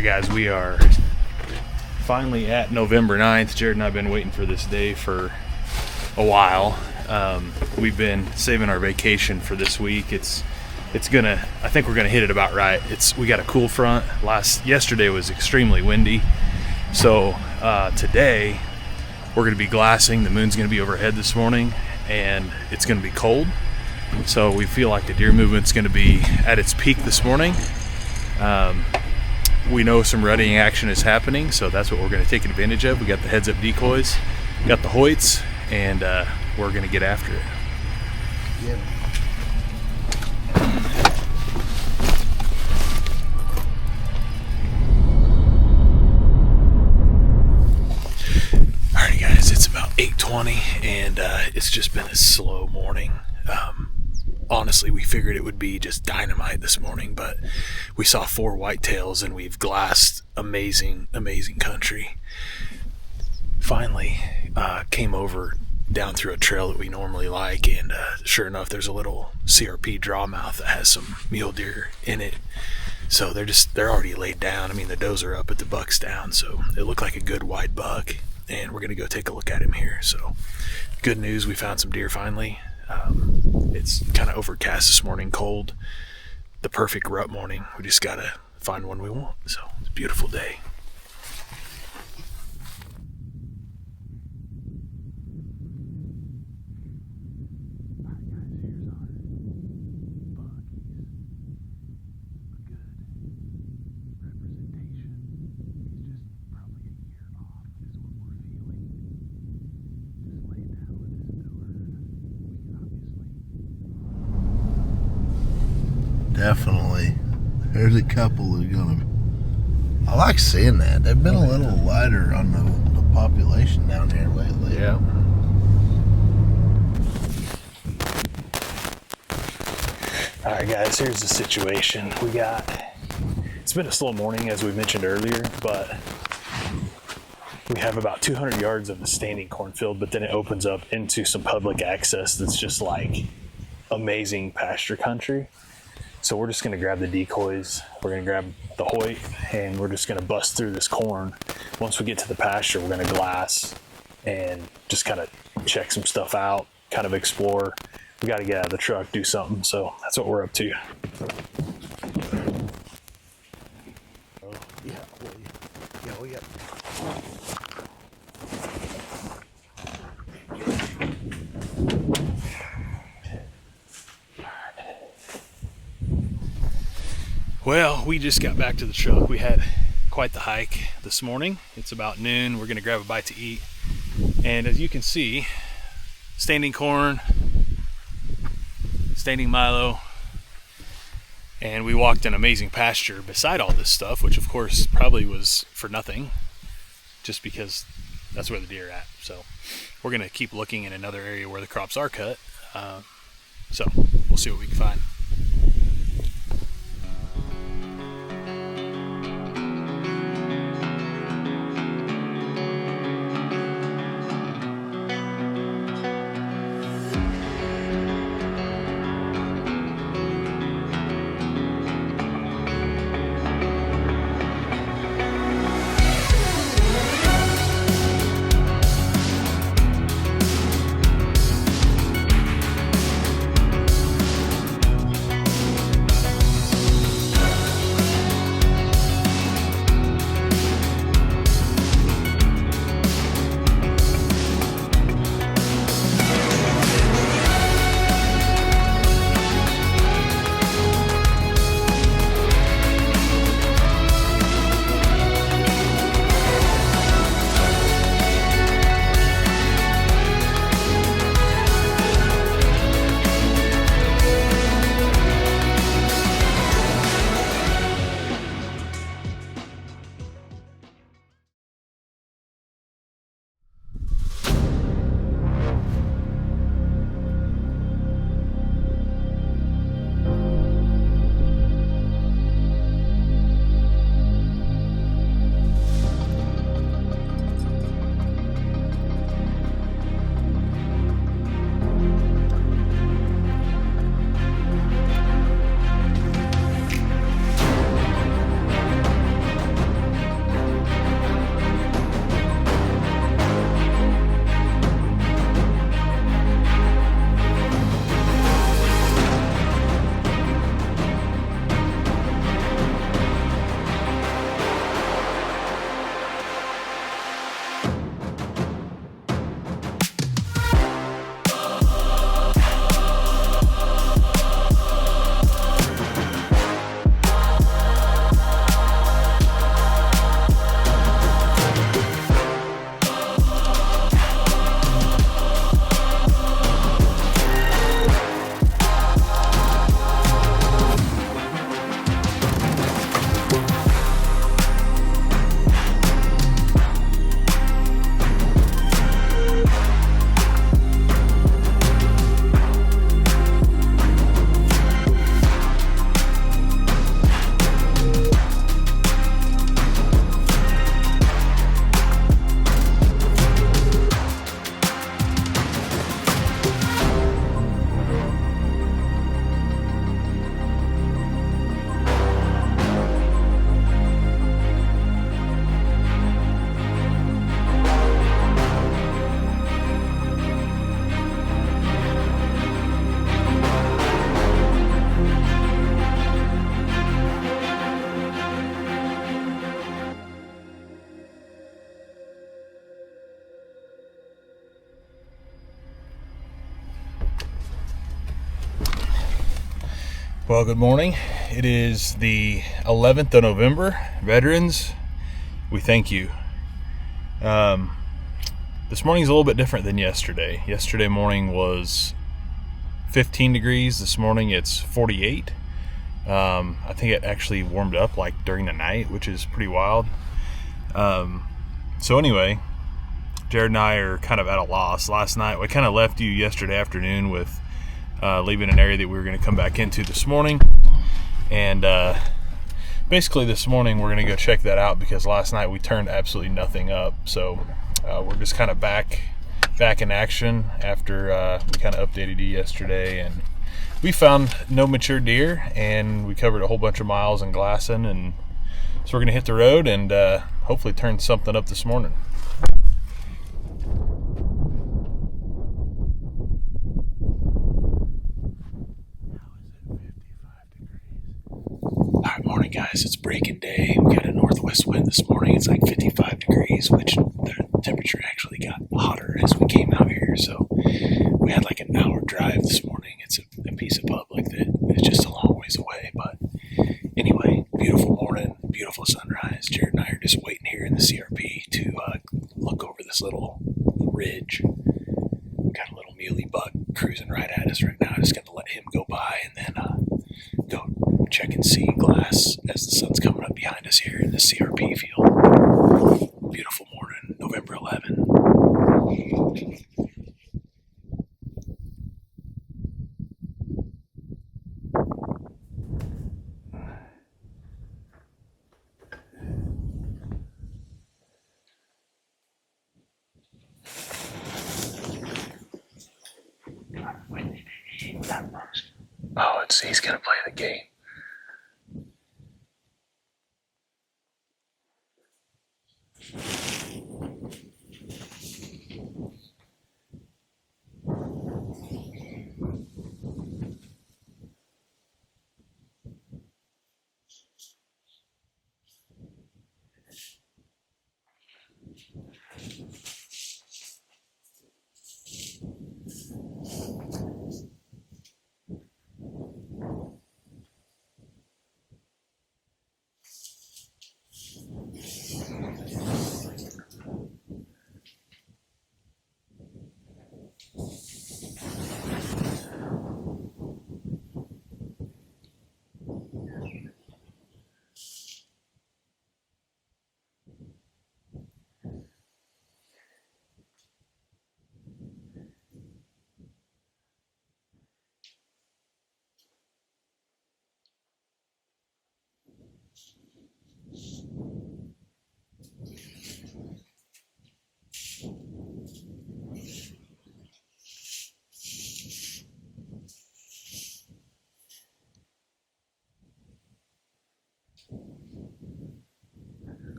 Alright guys, we are finally at November 9th. Jarrod and I have been waiting for this day for a while. We've been saving our vacation for this week. I think we're gonna hit it about right. We got a cool front. Yesterday was extremely windy. So today we're gonna be glassing. The moon's gonna be overhead this morning and it's gonna be cold. So we feel like the deer movement's gonna be at its peak this morning. We know some rutting action is happening, so that's what we're going to take advantage of. We got the Heads Up Decoys, got the Hoyts, and we're going to get after it. Yep. Alrighty guys, it's about 8:20 and it's just been a slow morning. Honestly, we figured it would be just dynamite this morning, but we saw 4 whitetails and we've glassed amazing country. Finally came over down through a trail that we normally like, and sure enough, there's a little CRP draw mouth that has some mule deer in it. So they're already laid down. I mean, the does are up, but the buck's down, so it looked like a good wide buck, and we're gonna go take a look at him here. So good news, we found some deer finally. It's kind of overcast this morning, cold, the perfect rut morning. We just gotta find one we want. So it's a beautiful day. Definitely. There's a couple that are gonna. I like seeing that. They've been a little lighter on the population down here lately. Yeah. All right, guys. Here's the situation. It's been a slow morning, as we mentioned earlier, but we have about 200 yards of the standing cornfield, but then it opens up into some public access that's just like amazing pasture country. So we're just going to grab the decoys, we're going to grab the Hoyt, and we're just going to bust through this corn. Once we get to the pasture, we're going to glass and just kind of check some stuff out, kind of explore. We got to get out of the truck, do something. So that's what we're up to. Yeah. Well, we just got back to the truck. We had quite the hike this morning. It's about noon. We're going to grab a bite to eat. And as you can see, standing corn, standing milo, and we walked an amazing pasture beside all this stuff, which of course probably was for nothing, just because that's where the deer are at. So we're going to keep looking in another area where the crops are cut. So we'll see what we can find. Well, good morning. It is the 11th of November. Veterans, we thank you. This morning's a little bit different than yesterday. Yesterday morning was 15 degrees. This morning it's 48. I think it actually warmed up like during the night, which is pretty wild. So anyway, Jarrod and I are kind of at a loss. Last night, we kind of left you yesterday afternoon with leaving an area that we were going to come back into this morning. And basically this morning we're going to go check that out because last night we turned absolutely nothing up. So we're just kind of back in action after we kind of updated you yesterday. And we found no mature deer, and we covered a whole bunch of miles in glassing. And so we're going to hit the road and hopefully turn something up this morning. Alright, morning guys, it's breaking day. We got a northwest wind this morning. It's like 55 degrees, which the temperature actually got hotter as we came out here. So we had like an hour drive this morning. It's a piece of public that is just a long ways away. But anyway, beautiful morning, beautiful sunrise. Jarrod and I are just waiting here in the CRP to look over this little ridge. We got a little muley buck cruising right at us right now. Just gonna let him go by and then go check and see glass as the sun's coming up behind us here in the CRP field. Beautiful morning, November 11. Oh, he's gonna play the game.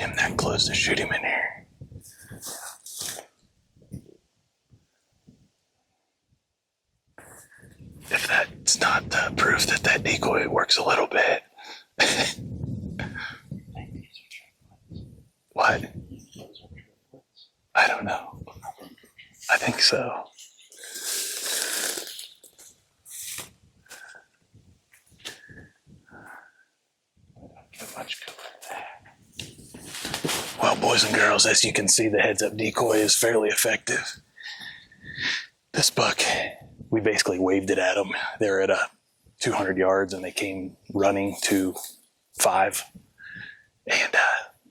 him that close to shoot him in here. If that's not proof that that decoy works a little bit. What? I don't know. I think so. Well, boys and girls, as you can see, the Heads Up Decoy is fairly effective. This buck, we basically waved it at them. They're at 200 yards and they came running to 5. And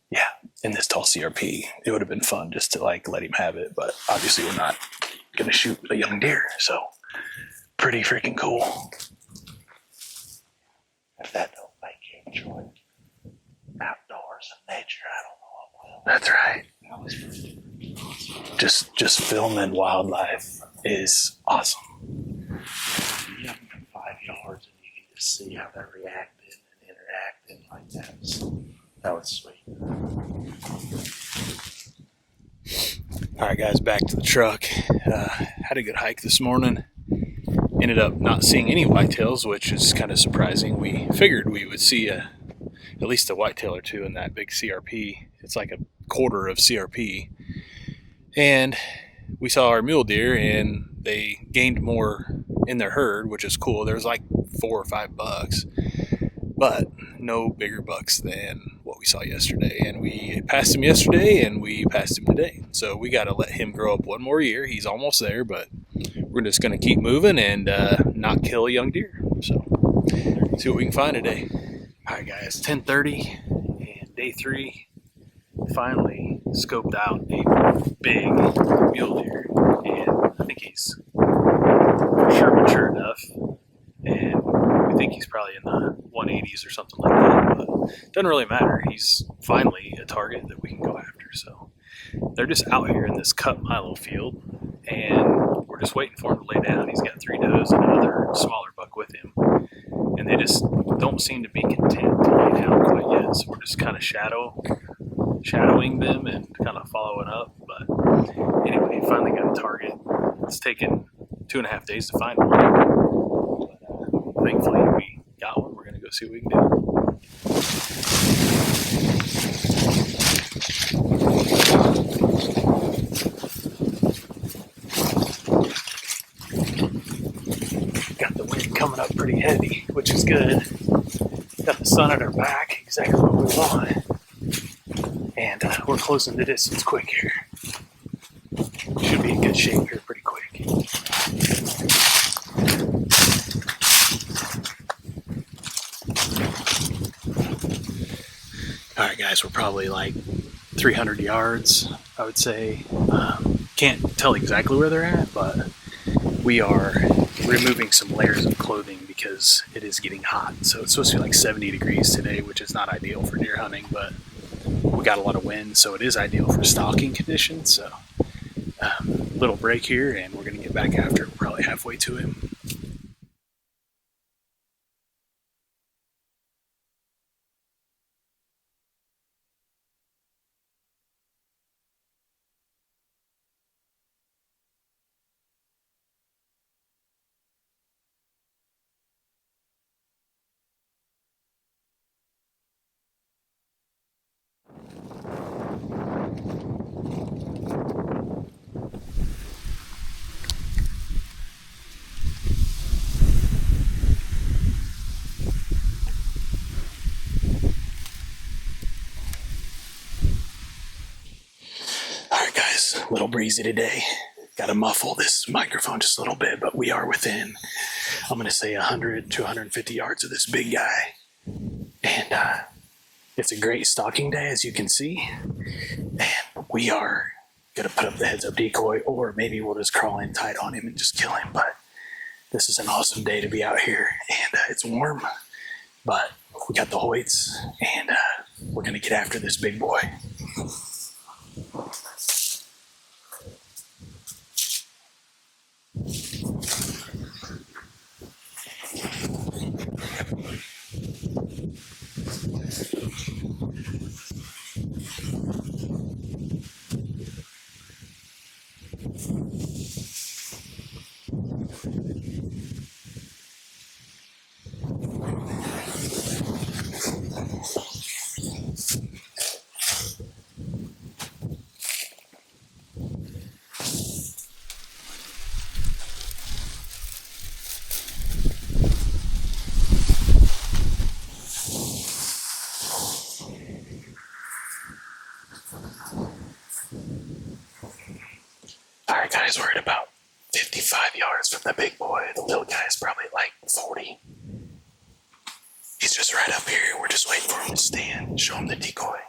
yeah, in this tall CRP, it would have been fun just to like let him have it. But obviously we're not going to shoot a young deer. So pretty freaking cool. If that don't make you enjoy outdoors and nature, I don't know what will. That's right. Just filming wildlife is awesome. You have them from 5 yards and you can just see how they're reacting and interacting like that. So that was sweet. All right, guys, back to the truck. Had a good hike this morning. Ended up not seeing any whitetails, which is kind of surprising. We figured we would see at least a whitetail or two in that big CRP. It's like a quarter of CRP. And we saw our mule deer, and they gained more in their herd, which is cool. There was like 4 or 5 bucks, but no bigger bucks than what we saw yesterday. And we passed him yesterday, and we passed him today. So we got to let him grow up one more year. He's almost there, but we're just going to keep moving and not kill a young deer. So see what we can find today. All right, guys, 10:30 and day 3. Finally scoped out a big mule deer, and I think he's for sure mature enough, and we think he's probably in the 180s or something like that, but it doesn't really matter. He's finally a target that we can go after. So they're just out here in this cut milo field, and we're just waiting for him to lay down. He's got 3 does and another smaller buck with him, and they just don't seem to be content to lay down quite yet. So we're just kind of shadowing them and kind of following up. But anyway, finally got a target. It's taken 2.5 days to find one. But thankfully we got one. We're going to go see what we can do. Got the wind coming up pretty heavy, which is good. Got the sun at our back, exactly what we want. And we're closing the distance quick here. Should be in good shape here pretty quick. All right, guys, we're probably like 300 yards, I would say. Can't tell exactly where they're at, but we are removing some layers of clothing because it is getting hot. So it's supposed to be like 70 degrees today, which is not ideal for deer hunting, but we got a lot of wind, so it is ideal for stalking conditions. So little break here, and we're going to get back after it. We're probably halfway to him. A little breezy today. Got to muffle this microphone just a little bit, but we are within, I'm going to say 100 to 150 yards of this big guy. And it's a great stalking day, as you can see. And we are going to put up the Heads Up Decoy, or maybe we'll just crawl in tight on him and just kill him. But this is an awesome day to be out here, and it's warm, but we got the Hoyts, and we're going to get after this big boy. because we're at about 55 yards from the big boy. The little guy is probably like 40. He's just right up here. We're just waiting for him to stand, show him the decoy.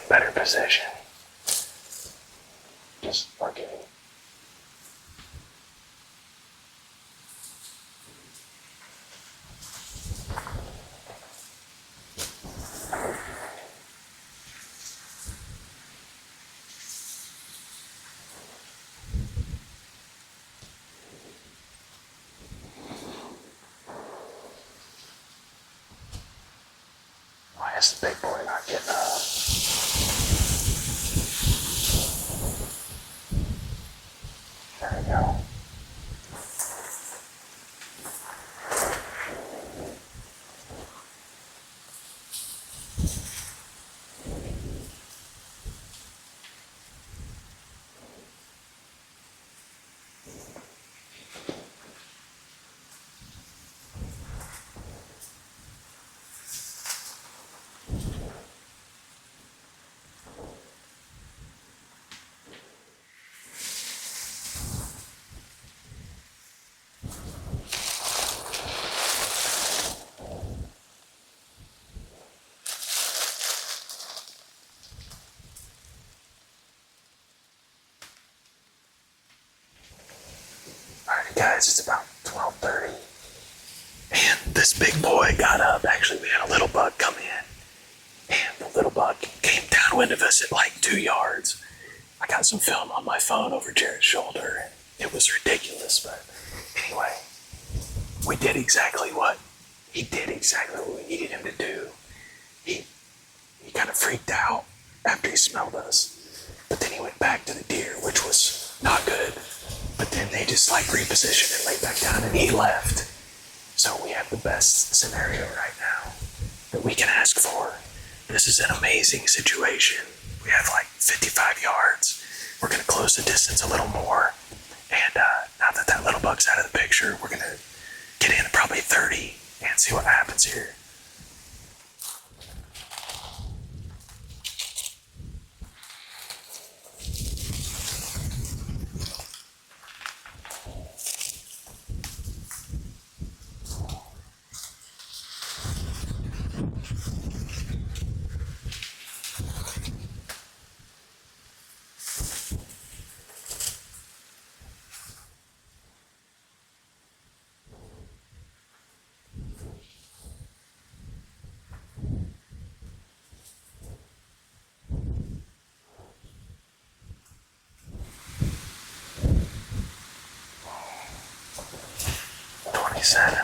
Better position. Just working. Why is the big boy not getting up? There we go. Guys, it's about 12:30, and this big boy got up. Actually, we had a little bug come in, and the little bug came downwind of us at like 2 yards. I got some film on my phone over Jarrod's shoulder, and it was ridiculous. But anyway, we did exactly what he needed him to do. He kind of freaked out after he smelled us, but then he went back to the deer, which was not good. But then they just like repositioned and laid back down, and he left. So we have the best scenario right now that we can ask for. This is an amazing situation. We have like 55 yards. We're going to close the distance a little more. And now that that little buck's out of the picture, we're going to get in probably 30 and see what happens here. Seven.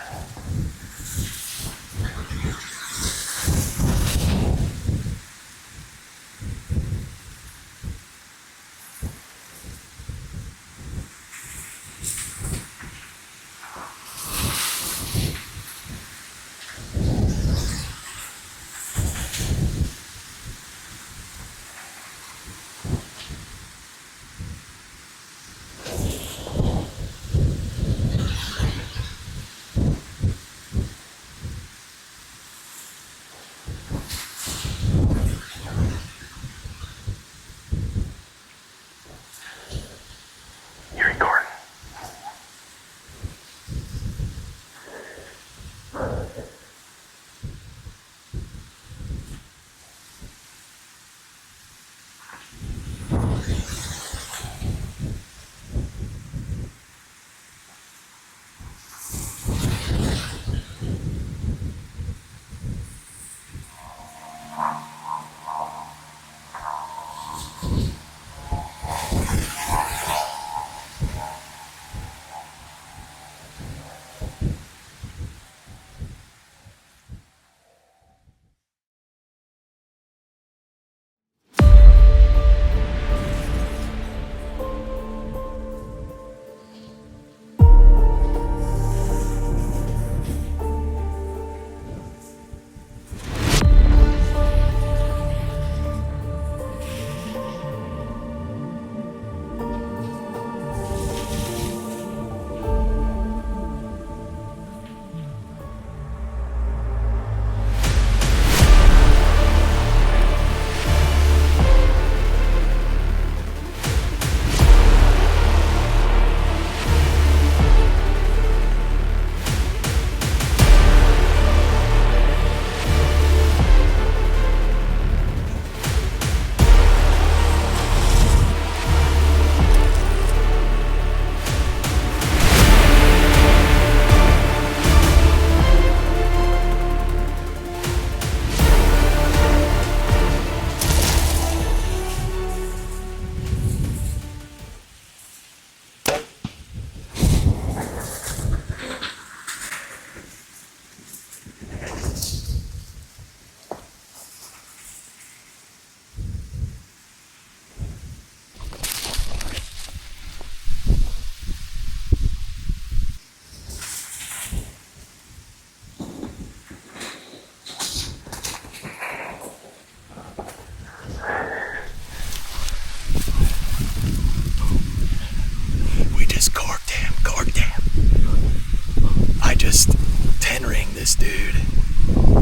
This dude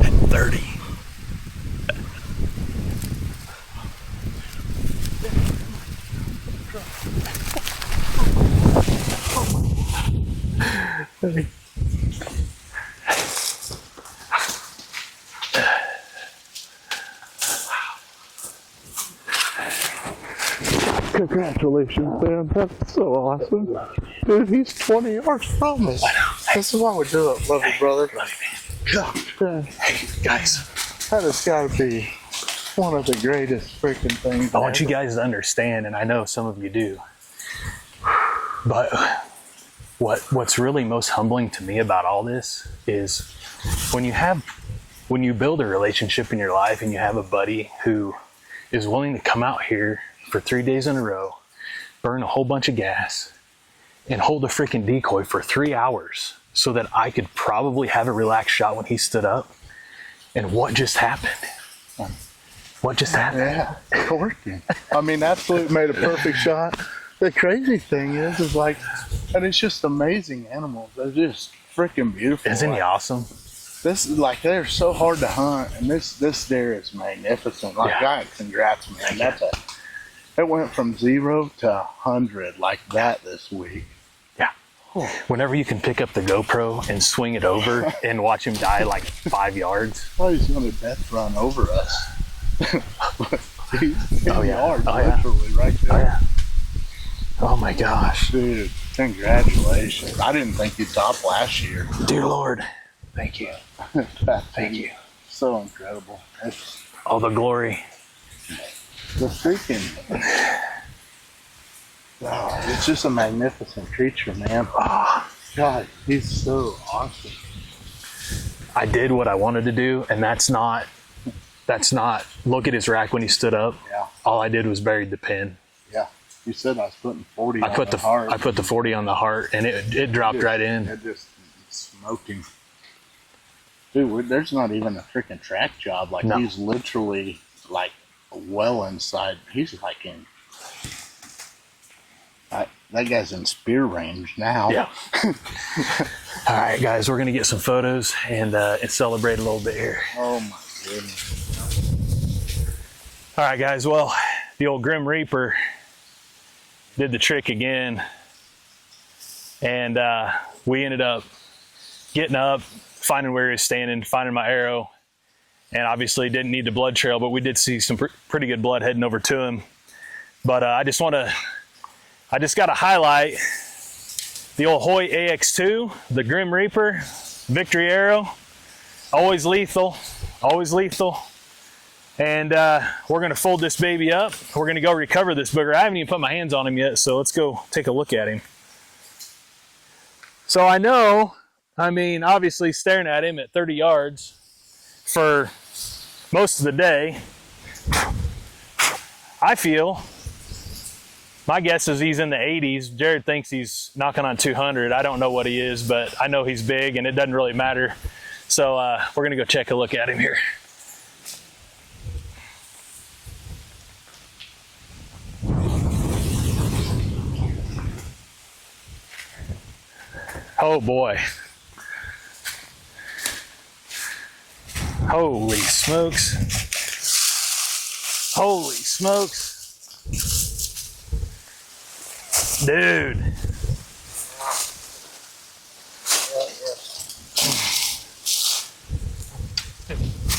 at 30. Congratulations, man. That's so awesome. Dude, he's 20 yards from us. I know. Hey, this is why we do it. Love you, brother. Love you, man. Yeah. Hey, guys. That has got to be one of the greatest freaking things. I want you guys to understand, and I know some of you do, but what's really most humbling to me about all this is when you build a relationship in your life and you have a buddy who is willing to come out here for 3 days in a row, burn a whole bunch of gas, and hold a freaking decoy for 3 hours so that I could probably have a relaxed shot when he stood up. And what just happened? What just happened? Yeah, working. I mean, absolutely made a perfect shot. The crazy thing is like, and it's just amazing animals. They're just freaking beautiful. Isn't he awesome? This is like, they're so hard to hunt, and this deer is magnificent. Like, God, congrats, man. It went from 0 to 100 like that this week. Yeah. Whenever you can pick up the GoPro and swing it over and watch him die like 5 yards. Oh, he's gonna death run over us. He's Oh, yeah. yards, Oh, yeah. literally right there. Oh, yeah. Oh my gosh. Dude, congratulations. I didn't think you'd top last year. Dear Lord, thank you. Thank you. So incredible. It's All the glory. the freaking... Oh, it's just a magnificent creature, man. Oh, God, he's so awesome. I did what I wanted to do, and that's not, look at his rack when he stood up. Yeah. All I did was buried the pin. Yeah. You said I was putting 40 I on put the heart. I put the 40 on the heart, and it dropped right in. It just smoked him. Dude, there's not even a freaking track job. Like, No. he's literally, like, well inside. He's like in... that guy's in spear range now. Yeah. All right, guys, we're gonna get some photos and celebrate a little bit here. Oh my goodness. All right, guys. Well, the old Grim Reaper did the trick again, and we ended up getting up, finding where he was standing, finding my arrow, and obviously didn't need the blood trail, but we did see some pretty good blood heading over to him. But I just got to highlight the old Hoyt AX2, the Grim Reaper, victory arrow, always lethal, always lethal. And we're going to fold this baby up. We're going to go recover this booger. I haven't even put my hands on him yet, so let's go take a look at him. So obviously staring at him at 30 yards for most of the day, I feel, my guess is he's in the 80s. Jarrod thinks he's knocking on 200. I don't know what he is, but I know he's big, and it doesn't really matter. So we're going to go check a look at him here. Oh boy. Holy smokes. Holy smokes. Dude.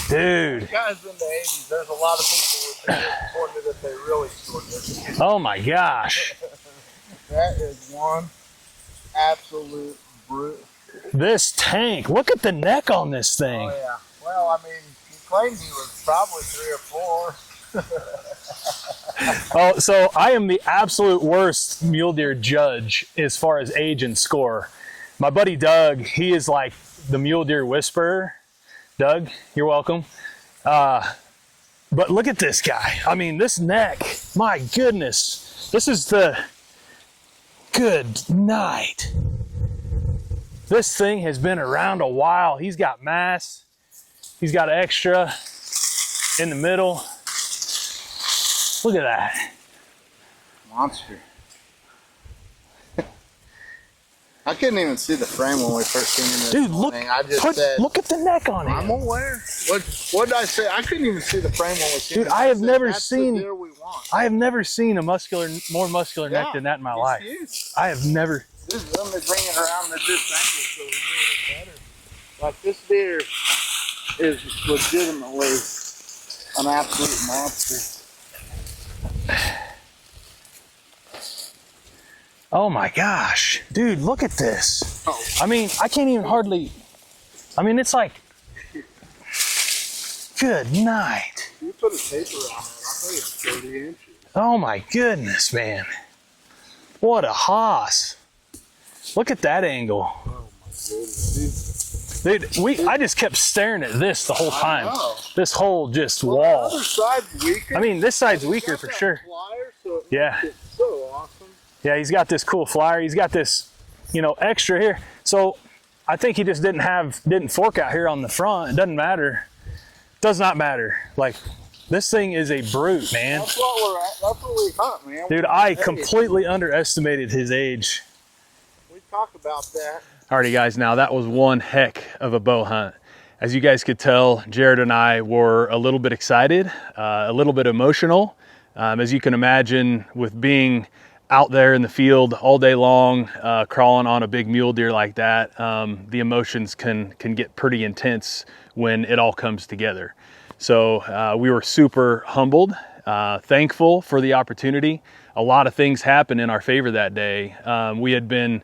Dude. Guys in the 80s, there's a lot of people who would be disappointed if they really scored this. Oh my gosh. That is one absolute brute. This tank, look at the neck on this thing. Oh yeah. Well, I mean, he claimed he was probably 3 or 4. Oh, so I am the absolute worst mule deer judge as far as age and score. My buddy Doug, he is like the mule deer whisperer. Doug, you're welcome. But look at this guy. I mean, this neck, my goodness. This is the good night. This thing has been around a while. He's got mass. He's got extra in the middle. Look at that. Monster. I couldn't even see the frame when we first seen him this Dude, morning. I just said, look at the neck on him. I'm aware. What did I say? I couldn't even see the frame when we seen him. Dude, I have never That's seen. the deer we want. I have never seen a more muscular neck than that in my life. Huge. I have never. This is them to bring it around at this angle so we do it better. Like, this deer is legitimately an absolute monster. Oh my gosh, dude, look at this. Oh. I mean, I can't even hardly. I mean, it's like. Good night. You put a taper on it, I think it's 30 inches. Oh my goodness, man. What a hoss. Look at that angle. Oh my goodness. Dude, I just kept staring at this the whole time. This whole just Well, wall. the other side's weaker. I mean, this side's weaker for sure. Flyer, so it Yeah. makes it so awesome. Yeah, he's got this cool flyer. He's got this, extra here. So I think he just didn't fork out here on the front. It doesn't matter. Does not matter. Like, this thing is a brute, man. That's what we're at. That's what we hunt, man. Dude, I completely underestimated his age. We talk about that. Alrighty, guys, now that was one heck of a bow hunt. As you guys could tell, Jarrod and I were a little bit excited, a little bit emotional. As you can imagine, with being out there in the field all day long, crawling on a big mule deer like that, the emotions can get pretty intense when it all comes together. So we were super humbled, thankful for the opportunity. A lot of things happened in our favor that day. We had been,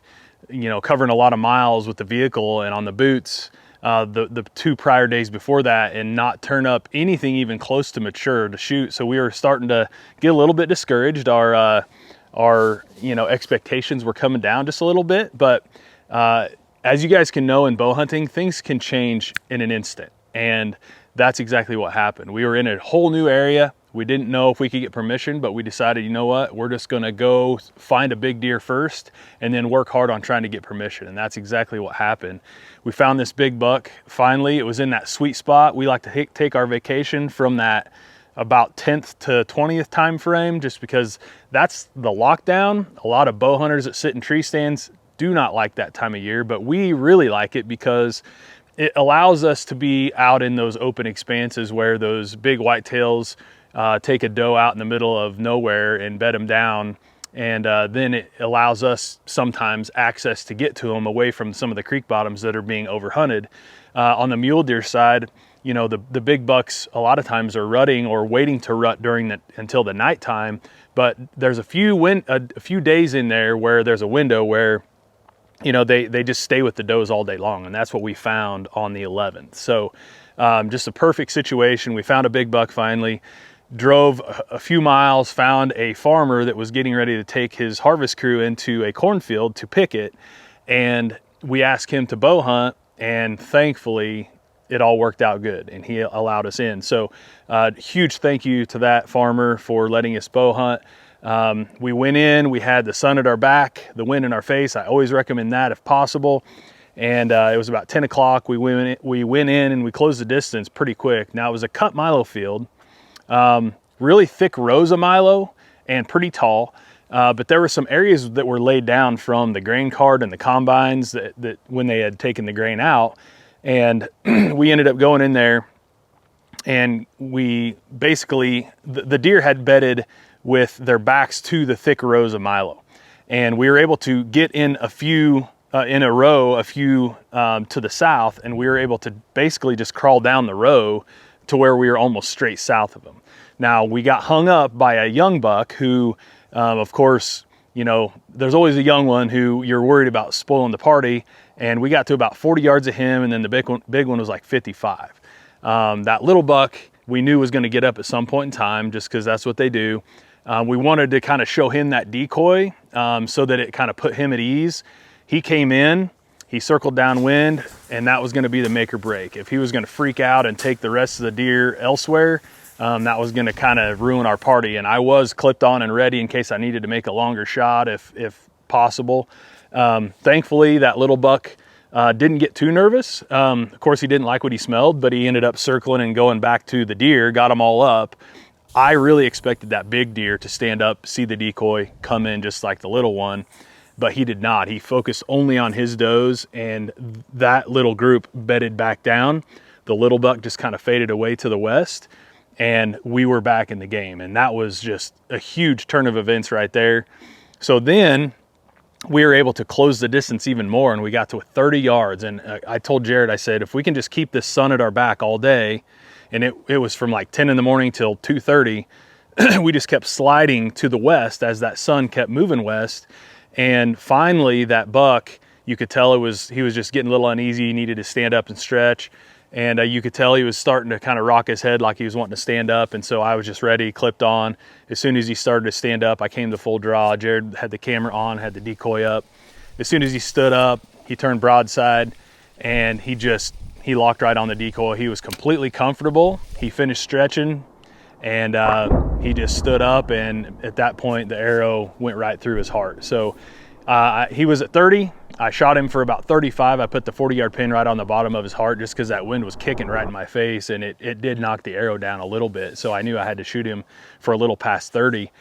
covering a lot of miles with the vehicle and on the boots the 2 prior days before that, and not turn up anything even close to mature to shoot. So we were starting to get a little bit discouraged. Our expectations were coming down just a little bit, but as you guys can know, in bow hunting, things can change in an instant, and that's exactly what happened. We were in a whole new area. We didn't know if we could get permission, but we decided, you know what, we're just gonna go find a big deer first and then work hard on trying to get permission. And that's exactly what happened. We found this big buck. Finally, it was in that sweet spot. We like to take our vacation from that about 10th to 20th time frame, just because that's the lockdown. A lot of bow hunters that sit in tree stands do not like that time of year, but we really like it because it allows us to be out in those open expanses where those big whitetails take a doe out in the middle of nowhere and bed them down. And then it allows us sometimes access to get to them away from some of the creek bottoms that are being overhunted. On the mule deer side, the big bucks a lot of times are rutting or waiting to rut until the nighttime. But there's a few days in there where there's a window where they just stay with the does all day long, and that's what we found on the 11th. So just a perfect situation. We found a big buck finally, drove a few miles, found a farmer that was getting ready to take his harvest crew into a cornfield to pick it, and we asked him to bow hunt, and thankfully it all worked out good and he allowed us in. So huge thank you to that farmer for letting us bow hunt. We went in, we had the sun at our back, the wind in our face. I always recommend that if possible. And it was about 10 o'clock. We went in and we closed the distance pretty quick. Now, it was a cut milo field, really thick rows of milo and pretty tall. But there were some areas that were laid down from the grain cart and the combines that when they had taken the grain out. And we ended up going in there, and we basically, the deer had bedded with their backs to the thick rows of milo. And we were able to get in a few to the south, and we were able to basically just crawl down the row to where we were almost straight south of them. Now, we got hung up by a young buck who, of course, there's always a young one who you're worried about spoiling the party, and we got to about 40 yards of him, and then the big one was like 55. That little buck we knew was going to get up at some point in time, just because that's what they do. We wanted to kind of show him that decoy so that it kind of put him at ease. He came in, he circled downwind, and that was going to be the make or break. If he was going to freak out and take the rest of the deer elsewhere, that was going to kind of ruin our party. And I was clipped on and ready in case I needed to make a longer shot if possible. Thankfully, that little buck didn't get too nervous. Of course, he didn't like what he smelled, but he ended up circling and going back to the deer, got them all up. I really expected that big deer to stand up, see the decoy, come in just like the little one, but he did not. He focused only on his does, and that little group bedded back down. The little buck just kind of faded away to the west, and we were back in the game. And that was just a huge turn of events right there. So then we were able to close the distance even more, and we got to 30 yards. And I told Jarrod, I said, if we can just keep this sun at our back all day, and it was from like 10 in the morning till 2:30, we just kept sliding to the west as that sun kept moving west. And finally, that buck, you could tell he was just getting a little uneasy. He needed to stand up and stretch. And you could tell he was starting to kind of rock his head like he was wanting to stand up. And so I was just ready, clipped on. As soon as he started to stand up, I came to full draw. Jarrod had the camera on, had the decoy up. As soon as he stood up, he turned broadside, and he locked right on the decoy. He was completely comfortable. He finished stretching, and he just stood up, and at that point, the arrow went right through his heart. So he was at 30. I shot him for about 35. I put the 40-yard pin right on the bottom of his heart just because that wind was kicking right in my face, and it did knock the arrow down a little bit. So I knew I had to shoot him for a little past 30.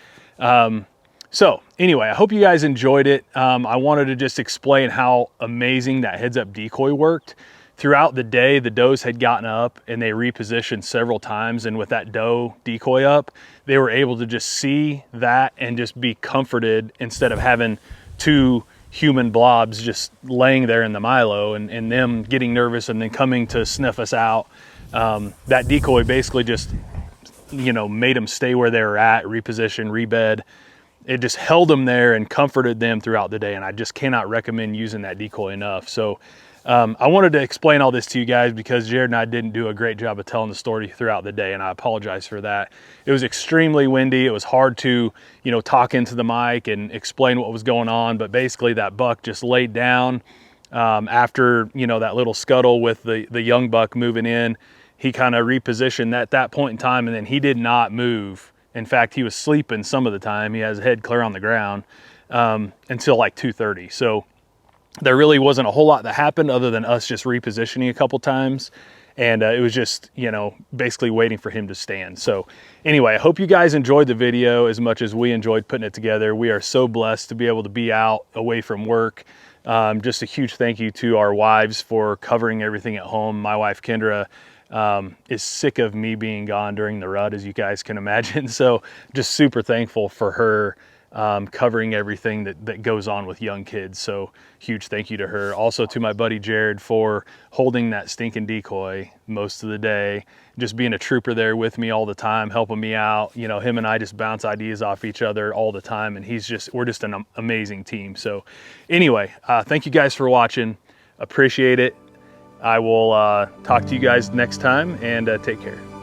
So anyway, I hope you guys enjoyed it. I wanted to just explain how amazing that heads up decoy worked. Throughout the day, the does had gotten up and they repositioned several times. And with that doe decoy up, they were able to just see that and just be comforted instead of having two human blobs just laying there in the milo and them getting nervous and then coming to sniff us out. That decoy basically just, you know, made them stay where they were at, reposition, rebed. It just held them there and comforted them throughout the day. And I just cannot recommend using that decoy enough. So I wanted to explain all this to you guys because Jarrod and I didn't do a great job of telling the story throughout the day, and I apologize for that. It was extremely windy. It was hard to, you know, talk into the mic and explain what was going on, but basically that buck just laid down after, you know, that little scuttle with the young buck moving in. He kind of repositioned at that point in time, and then he did not move. In fact, he was sleeping some of the time. He has his head clear on the ground until like 2:30. So there really wasn't a whole lot that happened other than us just repositioning a couple times. And it was just, you know, basically waiting for him to stand. So anyway, I hope you guys enjoyed the video as much as we enjoyed putting it together. We are so blessed to be able to be out away from work. Just a huge thank you to our wives for covering everything at home. My wife, Kendra, is sick of me being gone during the rut, as you guys can imagine. So just super thankful for her covering everything that goes on with young kids. So huge thank you to her. Also to my buddy Jarrod for holding that stinking decoy most of the day, just being a trooper there with me all the time, helping me out. You know, him and I just bounce ideas off each other all the time, and we're just an amazing team. So anyway, thank you guys for watching. Appreciate it. I will talk to you guys next time, and take care.